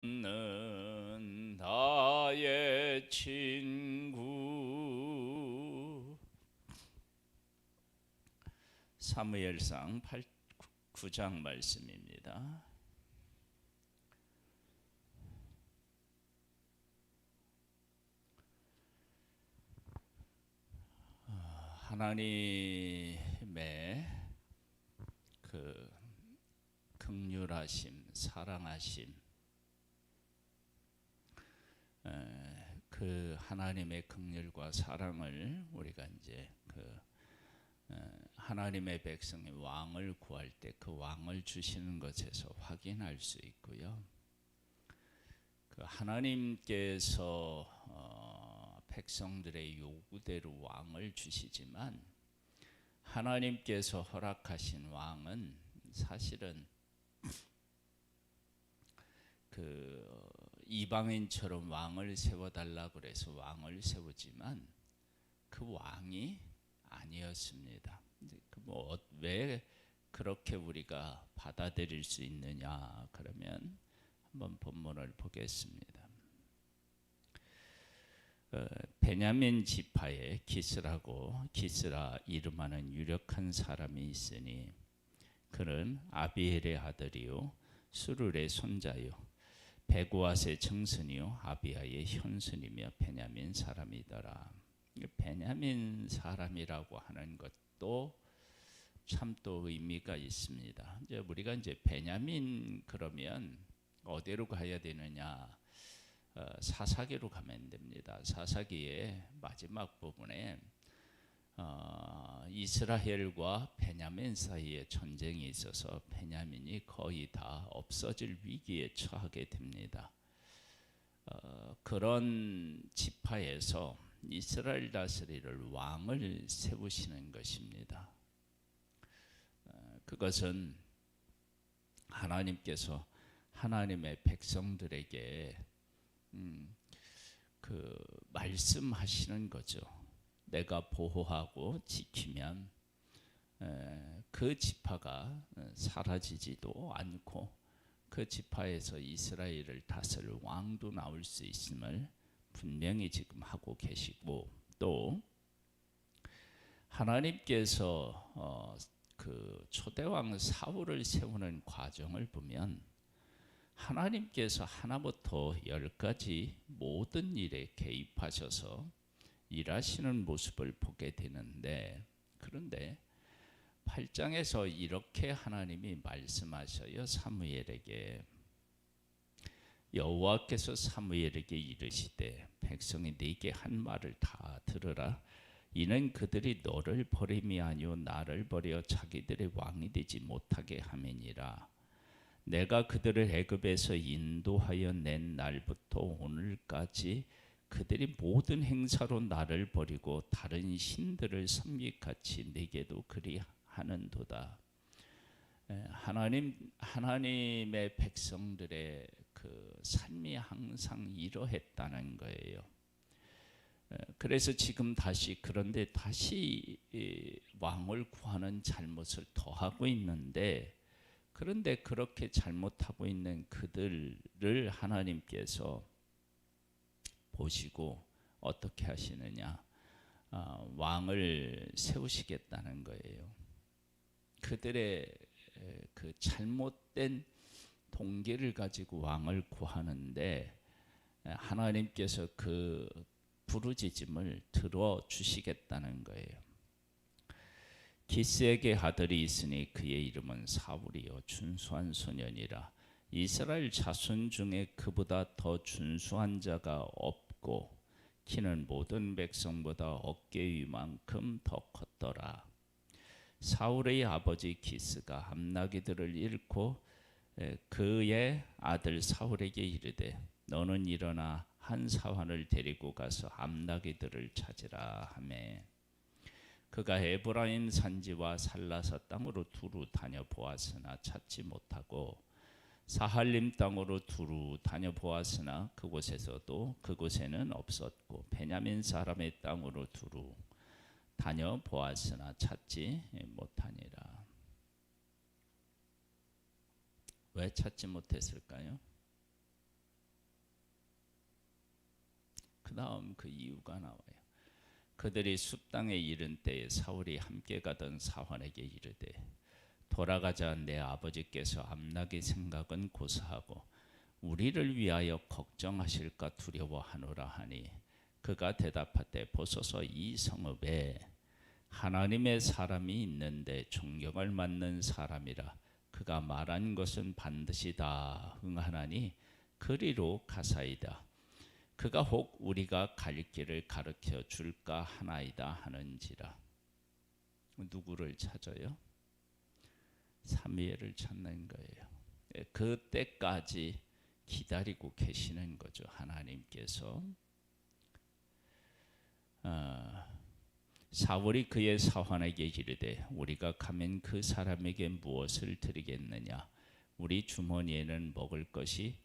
는 나의 친구. 사무엘상 9장 말씀입니다. 하나님의 그 긍휼하심, 사랑하심, 그 하나님의 긍휼과 사랑을 우리가 이제 하나님의 백성이 왕을 구할 때 그 왕을 주시는 것에서 확인할 수 있고요. 그 하나님께서 백성들의 요구대로 왕을 주시지만 하나님께서 허락하신 왕은 사실은 그 이방인처럼 왕을 세워달라 그래서 왕을 세우지만 그 왕이 아니었습니다. 왜 그렇게 우리가 받아들일 수 있느냐? 그러면 한번 본문을 보겠습니다. 베냐민 지파에 기스라 이름하는 유력한 사람이 있으니 그는 아비엘의 아들이요 수룰의 손자요 베고앗의 정손이요 아비아의 현손이며 베냐민 사람이더라. 베냐민 사람이라고 하는 것도 참 또 의미가 있습니다. 이제 우리가 베냐민 그러면 어디로 가야 되느냐? 사사기로 가면 됩니다. 사사기의 마지막 부분에 이스라엘과 베냐민 사이에 전쟁이 있어서 베냐민이 거의 다 없어질 위기에 처하게 됩니다. 그런 지파에서 이스라엘 다스리를 왕을 세우시는 것입니다. 그것은 하나님께서 하나님의 백성들에게 말씀하시는 거죠. 내가 보호하고 지키면 그 지파가 사라지지도 않고 그 지파에서 이스라엘을 다스릴 왕도 나올 수 있음을 분명히 지금 하고 계시고, 또 하나님께서 그 초대왕 사울을 세우는 과정을 보면 하나님께서 하나부터 10까지 모든 일에 개입하셔서 일하시는 모습을 보게 되는데, 그런데 8장에서 이렇게 하나님이 말씀하셔요. 사무엘에게 여호와께서 사무엘에게 이르시되 백성이 네게 한 말을 다 들으라. 이는 그들이 너를 버림이 아니요 나를 버려 자기들의 왕이 되지 못하게 함이니라. 내가 그들을 애굽에서 인도하여 낸 날부터 오늘까지 그들이 모든 행사로 나를 버리고 다른 신들을 섬기같이 내게도 그리하는도다. 하나님의 백성들의 그 삶이 항상 이러했다는 거예요. 그래서 지금 그런데 다시 왕을 구하는 잘못을 더하고 있는데, 그런데 그렇게 잘못하고 있는 그들을 하나님께서 보시고 어떻게 하시느냐? 왕을 세우시겠다는 거예요. 그들의 그 잘못된 동기를 가지고 왕을 구하는데 하나님께서 그 부르짖음을 들어주시겠다는 거예요. 기스에게 아들이 있으니 그의 이름은 사울이요 준수한 소년이라. 이스라엘 자손 중에 그보다 더 준수한 자가 없고 키는 모든 백성보다 어깨 위만큼 더 컸더라. 사울의 아버지 기스가 암나기들을 잃고 그의 아들 사울에게 이르되 너는 일어나 한 사환을 데리고 가서 암나기들을 찾으라 하매, 그가 에브라임 산지와 살라사 땅으로 두루 다녀보았으나 찾지 못하고 사할림 땅으로 두루 다녀보았으나 그곳에는 없었고 베냐민 사람의 땅으로 두루 다녀보았으나 찾지 못하니라. 왜 찾지 못했을까요? 다음 그 이유가 나와요. 그들이 숲땅에 이른 때에 사울이 함께 가던 사환에게 이르되 돌아가자. 내 아버지께서 암나기 생각은 고사하고 우리를 위하여 걱정하실까 두려워하노라 하니 그가 대답하되 보소서 이 성읍에 하나님의 사람이 있는데 존경을 받는 사람이라 그가 말한 것은 반드시 다 응하나니 그리로 가사이다. 그가 혹 우리가 갈 길을 가르쳐 줄까 하나이다 하는지라. 누구를 찾아요? 사무엘을 찾는 거예요. 그때까지 기다리고 계시는 거죠. 하나님께서. 사울이 그의 사환에게 이르되 우리가 가면 그 사람에게 무엇을 드리겠느냐? 우리 주머니에는 먹을 것이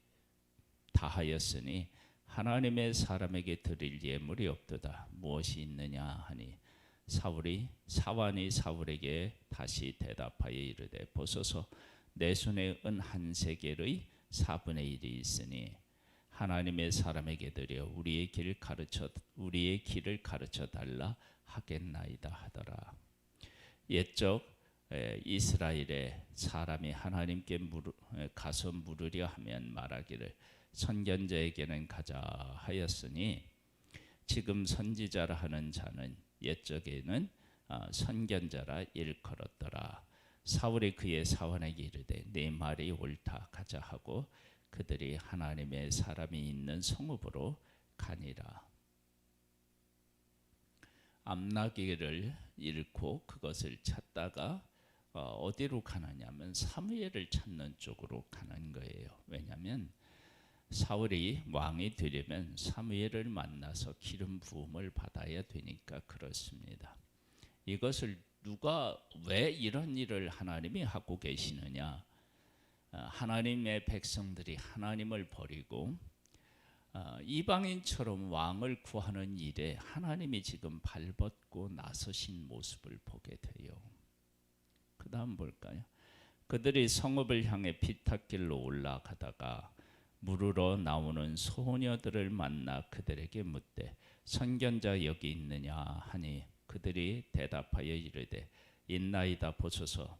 다하였으니 하나님의 사람에게 드릴 예물이 없도다. 무엇이 있느냐 하니 사환이 사울에게 다시 대답하여 이르되 보소서 내 손에 은 한 세겔의 4분의 1이 있으니 하나님의 사람에게 드려 우리의 길을 가르쳐 달라 하겠나이다 하더라. 옛적 이스라엘의 사람이 하나님께 가서 물으려 하면 말하기를 선견자에게는 가자 하였으니 지금 선지자라 하는 자는 옛적에는 선견자라 일컬었더라. 사울이 그의 사환에게 이르되 내 말이 옳다 가자 하고 그들이 하나님의 사람이 있는 성읍으로 가니라. 암나기를 잃고 그것을 찾다가 어디로 가느냐면 사무엘을 찾는 쪽으로 가는 거예요. 왜냐하면 사울이 왕이 되려면 사무엘을 만나서 기름 부음을 받아야 되니까 그렇습니다. 이것을 누가 왜 이런 일을 하나님이 하고 계시느냐? 하나님의 백성들이 하나님을 버리고 이방인처럼 왕을 구하는 일에 하나님이 지금 발벗고 나서신 모습을 보게 돼요. 그 다음 볼까요? 그들이 성읍을 향해 피탁길로 올라가다가 물으러 나오는 소녀들을 만나 그들에게 묻되 선견자 여기 있느냐 하니 그들이 대답하여 이르되 있나이다. 보소서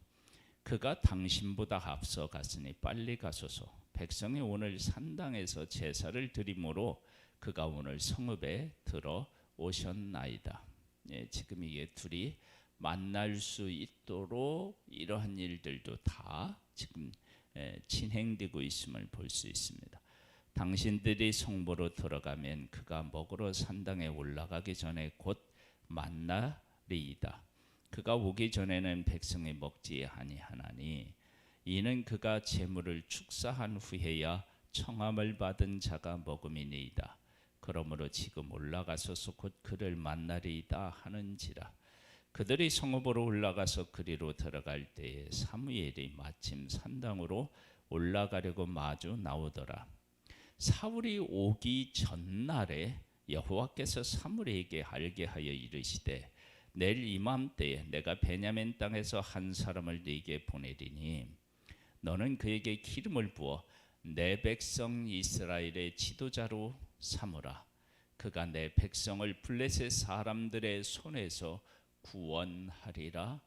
그가 당신보다 앞서 갔으니 빨리 가소서. 백성이 오늘 산당에서 제사를 드림으로 그가 오늘 성읍에 들어오셨나이다. 지금 이게 둘이 만날 수 있도록 이러한 일들도 다 지금 진행되고 있음을 볼 수 있습니다. 당신들이 성보로 들어가면 그가 먹으러 산당에 올라가기 전에 곧 만나리이다. 그가 오기 전에는 백성이 먹지 아니하나니 이는 그가 제물을 축사한 후에야 청함을 받은 자가 먹음이니이다. 그러므로 지금 올라가소서 곧 그를 만나리이다 하는지라. 그들이 성읍으로 올라가서 그리로 들어갈 때에 사무엘이 마침 산당으로 올라가려고 마주 나오더라. 사울이 오기 전날에 여호와께서 사무엘에게 알게 하여 이르시되 내일 이맘때에 내가 베냐민 땅에서 한 사람을 네게 보내리니 너는 그에게 기름을 부어 내 백성 이스라엘의 지도자로 삼으라. 그가 내 백성을 블레셋 사람들의 손에서 구원하리라.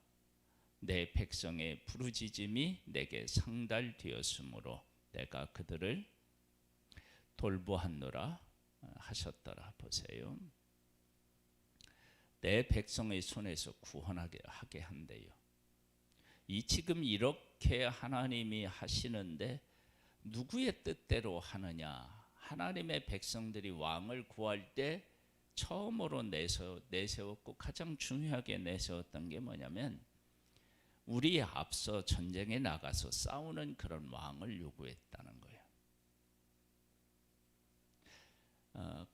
내 백성의 부르짖음이 내게 상달되었으므로 내가 그들을 돌보았노라 하셨더라. 보세요. 내 백성의 손에서 구원하게 하게 한대요. 이 지금 이렇게 하나님이 하시는데 누구의 뜻대로 하느냐? 하나님의 백성들이 왕을 구할 때 처음으로 내세웠고 가장 중요하게 내세웠던 게 뭐냐면 우리에 앞서 전쟁에 나가서 싸우는 그런 왕을 요구했다는 거예요.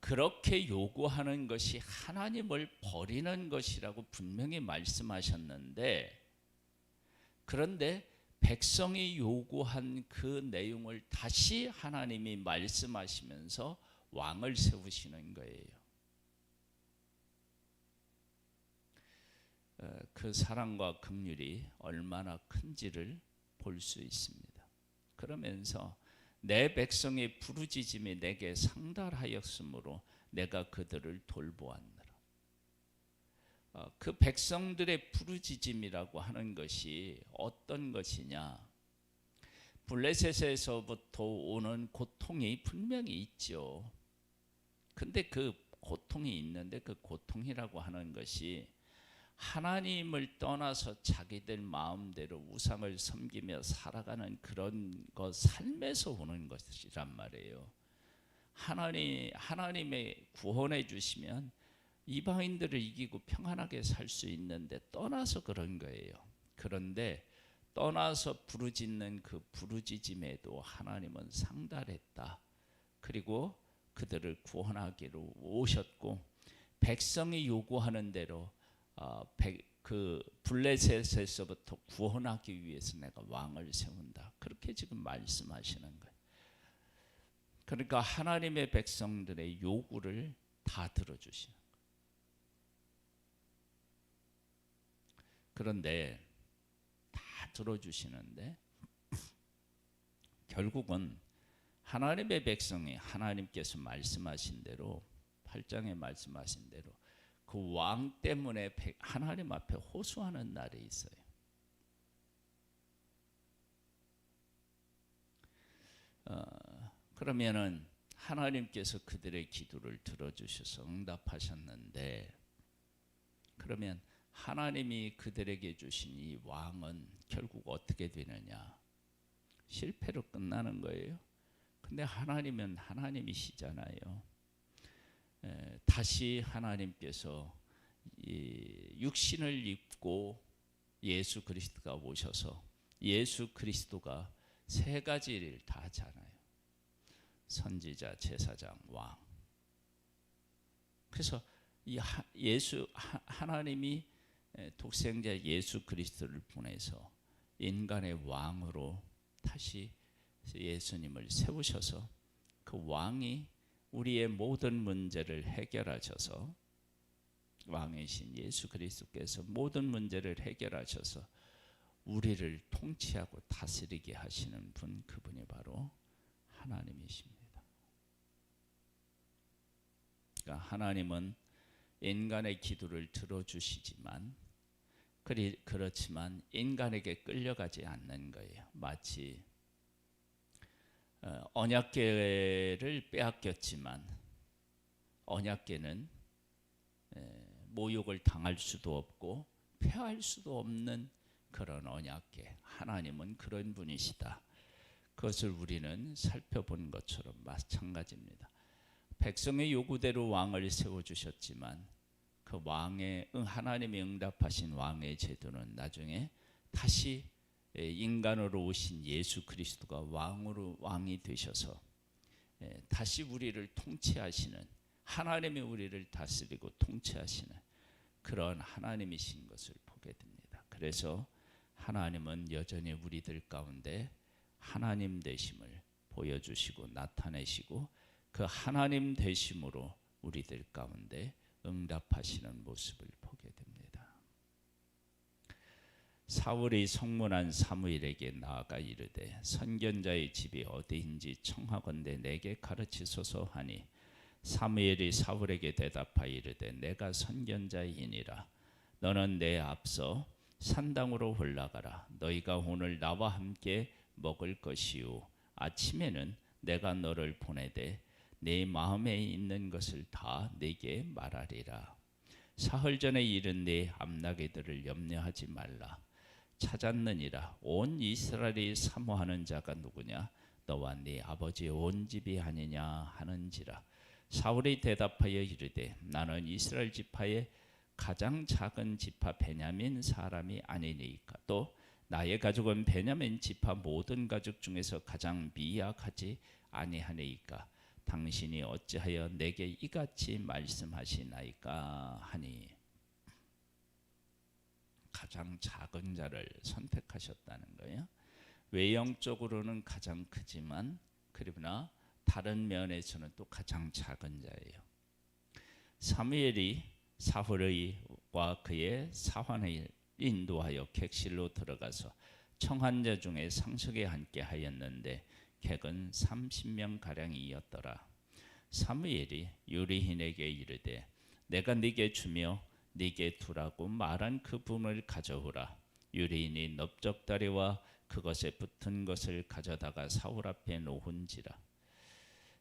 그렇게 요구하는 것이 하나님을 버리는 것이라고 분명히 말씀하셨는데 그런데 백성이 요구한 그 내용을 다시 하나님이 말씀하시면서 왕을 세우시는 거예요. 그 사랑과 긍휼이 얼마나 큰지를 볼 수 있습니다. 그러면서 내 백성의 부르짖음이 내게 상달하였으므로 내가 그들을 돌보았느라. 그 백성들의 부르짖음이라고 하는 것이 어떤 것이냐? 블레셋에서부터 오는 고통이 분명히 있죠. 근데 그 고통이 있는데 그 고통이라고 하는 것이 하나님을 떠나서 자기들 마음대로 우상을 섬기며 살아가는 그런 것 삶에서 오는 것이란 말이에요. 하나님의 구원해 주시면 이방인들을 이기고 평안하게 살 수 있는데 떠나서 그런 거예요. 그런데 떠나서 부르짖는 그 부르짖음에도 하나님은 상달했다. 그리고 그들을 구원하기로 오셨고 백성이 요구하는 대로 그 블레셋에서부터 구원하기 위해서 내가 왕을 세운다. 그렇게 지금 말씀하시는 거예요. 그러니까 하나님의 백성들의 요구를 다 들어주시는 거예요. 그런데 다 들어주시는데 결국은 하나님의 백성이 하나님께서 말씀하신 대로 8장에 말씀하신 대로 그 왕 때문에 하나님 앞에 호소하는 날이 있어요. 그러면은 하나님께서 그들의 기도를 들어주셔서 응답하셨는데, 그러면 하나님이 그들에게 주신 이 왕은 결국 어떻게 되느냐? 실패로 끝나는 거예요. 근데 하나님은 하나님이시잖아요. 다시 하나님께서 육신을 입고 예수 그리스도가 오셔서 예수 그리스도가 세 가지 일을 다 하잖아요. 선지자, 제사장, 왕. 그래서 이 하나님이 독생자 예수 그리스도를 보내서 인간의 왕으로 다시 예수님을 세우셔서 그 왕이 우리의 모든 문제를 해결하셔서, 왕이신 예수 그리스도께서 모든 문제를 해결하셔서 우리를 통치하고 다스리게 하시는 분, 그분이 바로 하나님이십니다. 그러니까 하나님은 인간의 기도를 들어주시지만 그렇지만 인간에게 끌려가지 않는 거예요. 마치 언약궤를 빼앗겼지만 언약궤는 모욕을 당할 수도 없고 폐할 수도 없는 그런 언약궤. 하나님은 그런 분이시다. 그것을 우리는 살펴본 것처럼 마찬가지입니다. 백성의 요구대로 왕을 세워주셨지만 그 왕의 하나님이 응답하신 왕의 제도는 나중에 다시 인간으로 오신 예수 그리스도가 왕이 되셔서 다시 우리를 통치하시는, 하나님이 우리를 다스리고 통치하시는 그런 하나님이신 것을 보게 됩니다. 그래서 하나님은 여전히 우리들 가운데 하나님 되심을 보여주시고 나타내시고 그 하나님 되심으로 우리들 가운데 응답하시는 모습을 보게 됩니다. 사울이 성문한 사무엘에게 나아가 이르되 선견자의 집이 어디인지 청하건대 내게 가르치소서 하니 사무엘이 사울에게 대답하여 이르되 내가 선견자이니라. 너는 내 앞서 산당으로 올라가라. 너희가 오늘 나와 함께 먹을 것이요 아침에는 내가 너를 보내되 내 마음에 있는 것을 다 내게 말하리라. 사흘 전에 이른 네 암나귀들을 염려하지 말라. 찾았느니라. 온 이스라엘이 사모하는 자가 누구냐? 너와 네 아버지 온 집이 아니냐 하는지라. 사울이 대답하여 이르되 나는 이스라엘 지파의 가장 작은 지파 베냐민 사람이 아니니까. 또 나의 가족은 베냐민 지파 모든 가족 중에서 가장 미약하지 아니하니까. 당신이 어찌하여 내게 이같이 말씀하시나이까 하니. 가장 작은 자를 선택하셨다는 거예요. 외형적으로는 가장 크지만 그러나 다른 면에서는 또 가장 작은 자예요. 사무엘이 사울과 그의 사환을 인도하여 객실로 들어가서 청한 자 중에 상석에 앉게 하였는데 객은 30명 가량이었더라. 사무엘이 요리인에게 이르되 내가 네게 주며 네게 두라고 말한 그 붐을 가져오라. 요리인이 넓적다리와 그것에 붙은 것을 가져다가 사울 앞에 놓은지라.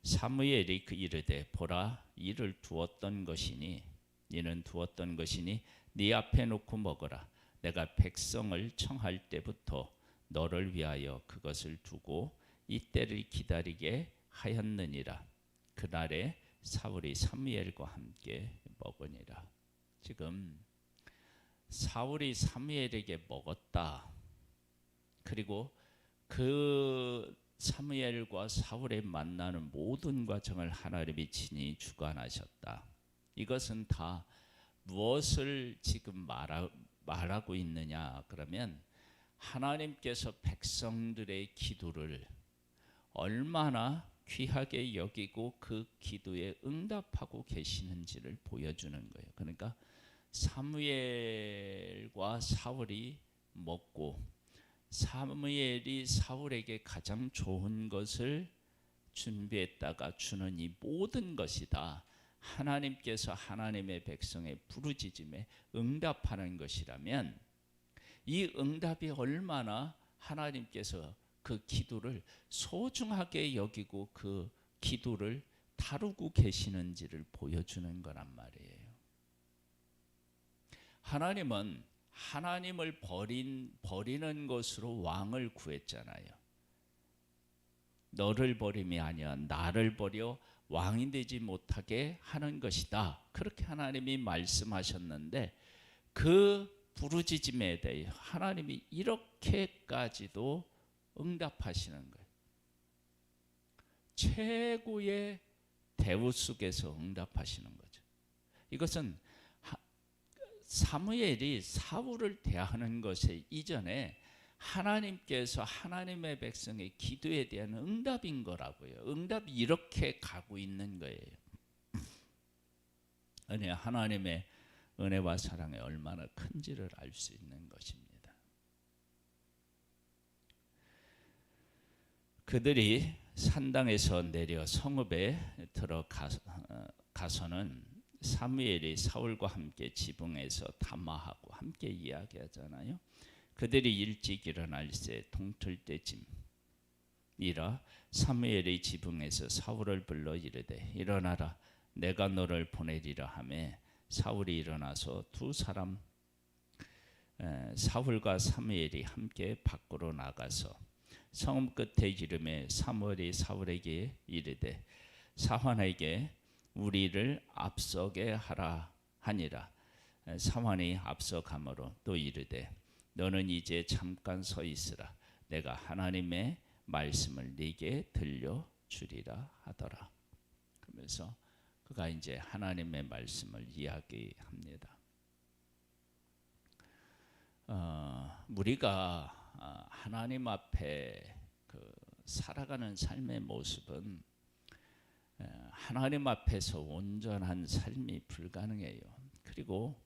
사무엘이 그 이르되 보라, 이를 두었던 것이니 이는 두었던 것이니 네 앞에 놓고 먹어라. 내가 백성을 청할 때부터 너를 위하여 그것을 두고 이때를 기다리게 하였느니라. 그날에 사울이 사무엘과 함께 먹으니라. 지금 사울이 사무엘에게 먹었다. 그리고 그 사무엘과 사울의 만나는 모든 과정을 하나님이 친히 주관하셨다. 이것은 다 무엇을 지금 말하고 있느냐 그러면 하나님께서 백성들의 기도를 얼마나 귀하게 여기고 그 기도에 응답하고 계시는지를 보여주는 거예요. 그러니까 사무엘과 사울이 먹고 사무엘이 사울에게 가장 좋은 것을 준비했다가 주는 이 모든 것이 다 하나님께서 하나님의 백성의 부르짖음에 응답하는 것이라면 이 응답이 얼마나 하나님께서 그 기도를 소중하게 여기고 그 기도를 다루고 계시는지를 보여주는 거란 말이에요. 하나님은 하나님을 버리는 것으로 왕을 구했잖아요. 너를 버림이 아니야 나를 버려 왕이 되지 못하게 하는 것이다. 그렇게 하나님이 말씀하셨는데 그 부르짖음에 대해 하나님이 이렇게까지도 응답하시는 거예요. 최고의 대우 속에서 응답하시는 거죠. 이것은 사무엘이 사울을 대하는 것에 이전에 하나님께서 하나님의 백성의 기도에 대한 응답인 거라고요. 응답이 이렇게 가고 있는 거예요. 하나님의 은혜와 사랑이 얼마나 큰지를 알 수 있는 것입니다. 그들이 산당에서 내려 성읍에 들어가서는 사무엘이 사울과 함께 지붕에서 담화하고 함께 이야기하잖아요. 그들이 일찍 일어날새 동틀 때쯤이라 사무엘이 지붕에서 사울을 불러 이르되 일어나라 내가 너를 보내리라 하매 사울이 일어나서 두 사람 사울과 사무엘이 함께 밖으로 나가서 성읍 끝에 이르매 사무엘이 사울에게 이르되 사환에게 우리를 앞서게 하라 하니라. 사환이 앞서가므로 또 이르되 너는 이제 잠깐 서 있으라. 내가 하나님의 말씀을 네게 들려주리라 하더라. 그러면서 그가 이제 하나님의 말씀을 이야기합니다. 우리가 하나님 앞에 살아가는 삶의 모습은 하나님 앞에서 온전한 삶이 불가능해요. 그리고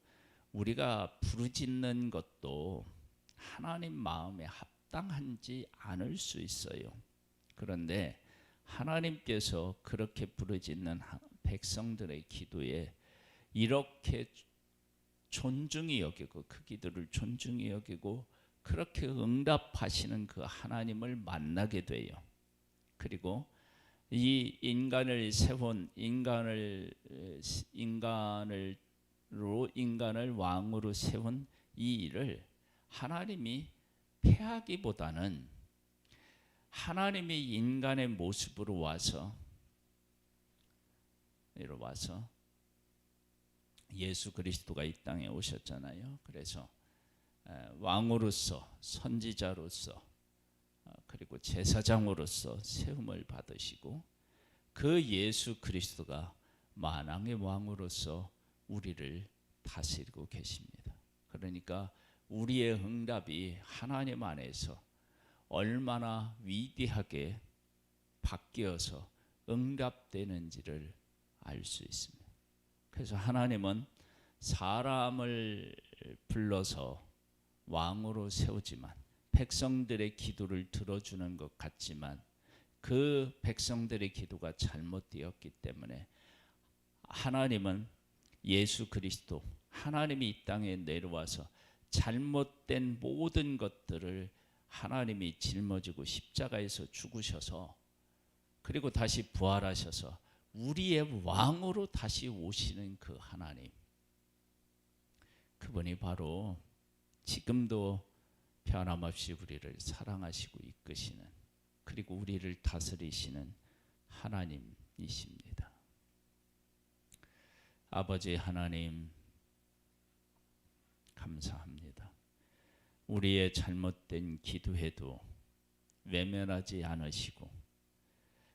우리가 부르짖는 것도 하나님 마음에 합당하지 않을 수 있어요. 그런데 하나님께서 그렇게 부르짖는 백성들의 기도에 이렇게 존중히 여기고 그 기도를 존중히 여기고 그렇게 응답하시는 그 하나님을 만나게 돼요. 그리고 이 인간을 세운 인간을 왕으로 세운 이 일을 하나님이 패하기보다는 하나님이 인간의 모습으로 와서 예수 그리스도가 이 땅에 오셨잖아요. 그래서 왕으로서 선지자로서 그리고 제사장으로서 세움을 받으시고 그 예수 그리스도가 만왕의 왕으로서 우리를 다스리고 계십니다. 그러니까 우리의 응답이 하나님 안에서 얼마나 위대하게 바뀌어서 응답되는지를 알 수 있습니다. 그래서 하나님은 사람을 불러서 왕으로 세우지만 백성들의 기도를 들어주는 것 같지만 그 백성들의 기도가 잘못되었기 때문에 하나님은 예수 그리스도 하나님이 이 땅에 내려와서 잘못된 모든 것들을 하나님이 짊어지고 십자가에서 죽으셔서 그리고 다시 부활하셔서 우리의 왕으로 다시 오시는 그 하나님, 그분이 바로 지금도 변함없이 우리를 사랑하시고 이끄시는, 그리고 우리를 다스리시는 하나님이십니다. 아버지 하나님, 감사합니다. 우리의 잘못된 기도에도 외면하지 않으시고,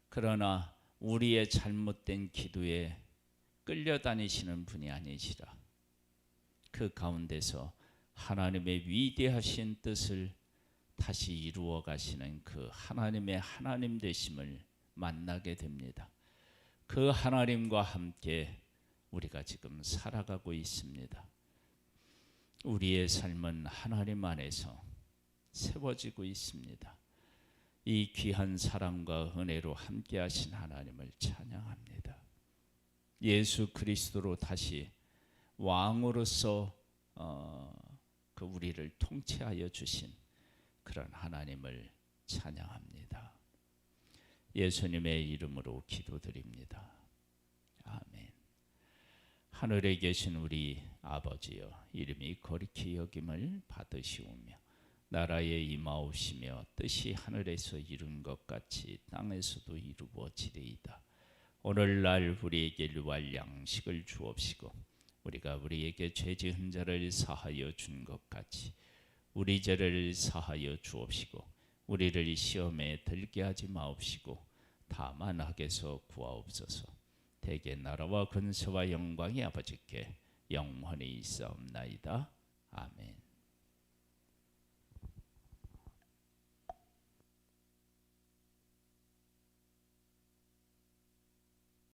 그러나 우리의 잘못된 기도에 끌려다니시는 분이 아니시라. 그 가운데서 하나님의 위대하신 뜻을 다시 이루어 가시는 그 하나님의 하나님 되심을 만나게 됩니다. 그 하나님과 함께 우리가 지금 살아가고 있습니다. 우리의 삶은 하나님 안에서 세워지고 있습니다. 이 귀한 사랑과 은혜로 함께 하신 하나님을 찬양합니다. 예수 그리스도로 다시 왕으로서 그 우리를 통치하여 주신 그런 하나님을 찬양합니다. 예수님의 이름으로 기도드립니다. 아멘. 하늘에 계신 우리 아버지여, 이름이 거룩히 여김을 받으시오며 나라에 임하옵시며 뜻이 하늘에서 이룬 것 같이 땅에서도 이루어지리이다. 오늘날 우리에게 일용할 양식을 주옵시고 우리가 우리에게 죄 지은 자를 사하여 준 것 같이 우리 죄를 사하여 주옵시고 우리를 시험에 들게 하지 마옵시고 다만 악에서 구하옵소서. 대개 나라와 근세와 영광이 아버지께 영원히 있사옵나이다. 아멘.